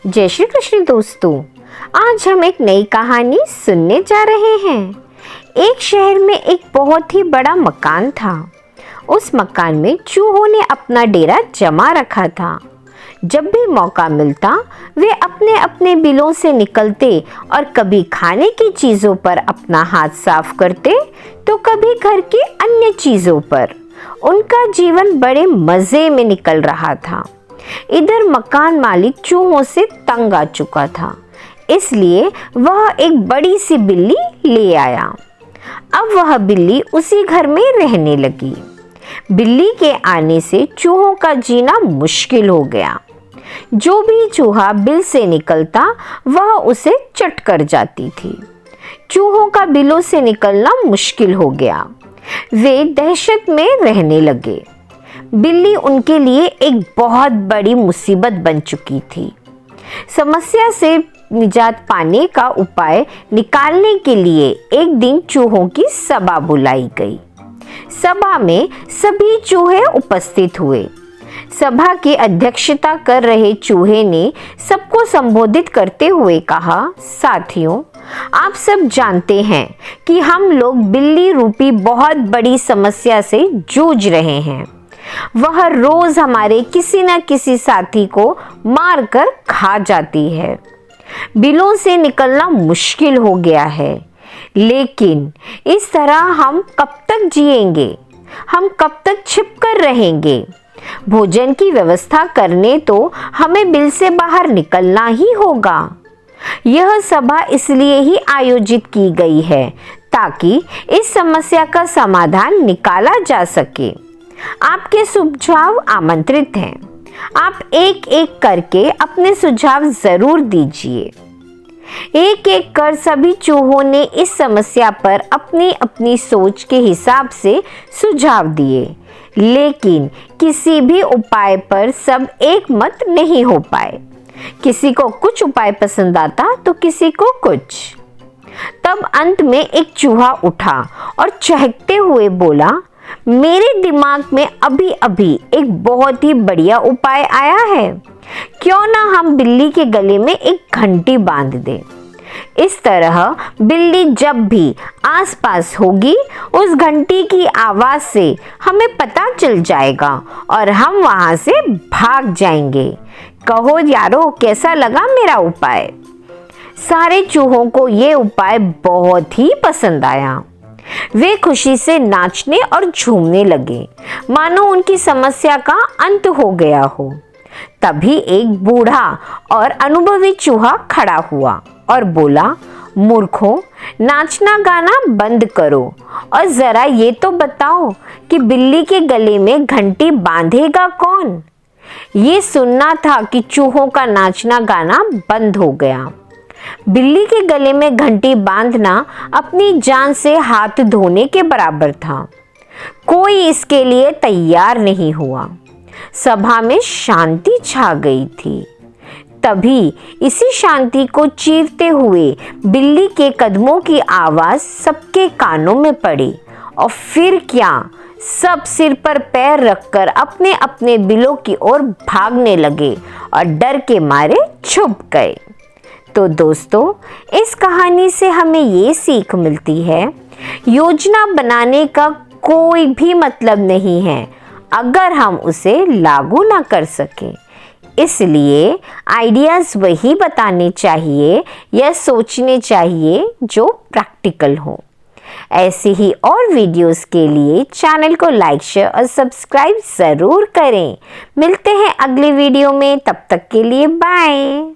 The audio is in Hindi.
जय श्री कृष्ण दोस्तों, आज हम एक नई कहानी सुनने जा रहे हैं। एक शहर में एक बहुत ही बड़ा मकान था। उस मकान में चूहों ने अपना डेरा जमा रखा था। जब भी मौका मिलता वे अपने अपने बिलों से निकलते और कभी खाने की चीज़ों पर अपना हाथ साफ करते तो कभी घर की अन्य चीज़ों पर। उनका जीवन बड़े मज़े में निकल रहा था। इधर मकान मालिक चूहों से तंग आ चुका था, इसलिए वह एक बड़ी सी बिल्ली ले आया। अब वह बिल्ली उसी घर में रहने लगी। बिल्ली के आने से चूहों का जीना मुश्किल हो गया। जो भी चूहा बिल से निकलता वह उसे चट कर जाती थी। चूहों का बिलों से निकलना मुश्किल हो गया। वे दहशत में रहने लगे। बिल्ली उनके लिए एक बहुत बड़ी मुसीबत बन चुकी थी। समस्या से निजात पाने का उपाय निकालने के लिए एक दिन चूहों की सभा बुलाई गई। सभा में सभी चूहे उपस्थित हुए। सभा की अध्यक्षता कर रहे चूहे ने सबको संबोधित करते हुए कहा, साथियों, आप सब जानते हैं कि हम लोग बिल्ली रूपी बहुत बड़ी समस्या से जूझ रहे हैं। वह रोज हमारे किसी न किसी साथी को मारकर खा जाती है। बिलों से निकलना मुश्किल हो गया है, लेकिन इस तरह हम कब तक जिएंगे? हम कब तक छिपकर रहेंगे? भोजन की व्यवस्था करने तो हमें बिल से बाहर निकलना ही होगा। यह सभा इसलिए ही आयोजित की गई है ताकि इस समस्या का समाधान निकाला जा सके। आपके सुझाव आमंत्रित हैं। आप एक एक करके अपने सुझाव जरूर दीजिए। एक एक कर सभी चूहों ने इस समस्या पर अपनी अपनी सोच के हिसाब से सुझाव दिए, लेकिन किसी भी उपाय पर सब एक मत नहीं हो पाए। किसी को कुछ उपाय पसंद आता तो किसी को कुछ। तब अंत में एक चूहा उठा और चहकते हुए बोला, मेरे दिमाग में अभी अभी एक बहुत ही बढ़िया उपाय आया है। क्यों ना हम बिल्ली के गले में एक घंटी बांध दें। इस तरह बिल्ली जब भी आसपास होगी उस घंटी की आवाज से हमें पता चल जाएगा और हम वहां से भाग जाएंगे। कहो यारो, कैसा लगा मेरा उपाय? सारे चूहों को ये उपाय बहुत ही पसंद आया। वे खुशी से नाचने और झूमने लगे, मानो उनकी समस्या का अंत हो गया हो। तभी एक बूढ़ा और अनुभवी चूहा खड़ा हुआ और बोला, मूर्खों, नाचना गाना बंद करो और जरा ये तो बताओ कि बिल्ली के गले में घंटी बांधेगा कौन? ये सुनना था कि चूहों का नाचना गाना बंद हो गया। बिल्ली के गले में घंटी बांधना अपनी जान से हाथ धोने के बराबर था। कोई इसके लिए तैयार नहीं हुआ। सभा में शांति छा गई थी। तभी इसी शांति को चीरते हुए बिल्ली के कदमों की आवाज सबके कानों में पड़ी और फिर क्या, सब सिर पर पैर रखकर अपने अपने बिलों की ओर भागने लगे और डर के मारे छुप गए। तो दोस्तों, इस कहानी से हमें ये सीख मिलती है, योजना बनाने का कोई भी मतलब नहीं है अगर हम उसे लागू ना कर सकें। इसलिए आइडियाज़ वही बताने चाहिए या सोचने चाहिए जो प्रैक्टिकल हो। ऐसे ही और वीडियोस के लिए चैनल को लाइक, शेयर और सब्सक्राइब ज़रूर करें। मिलते हैं अगली वीडियो में, तब तक के लिए बाय।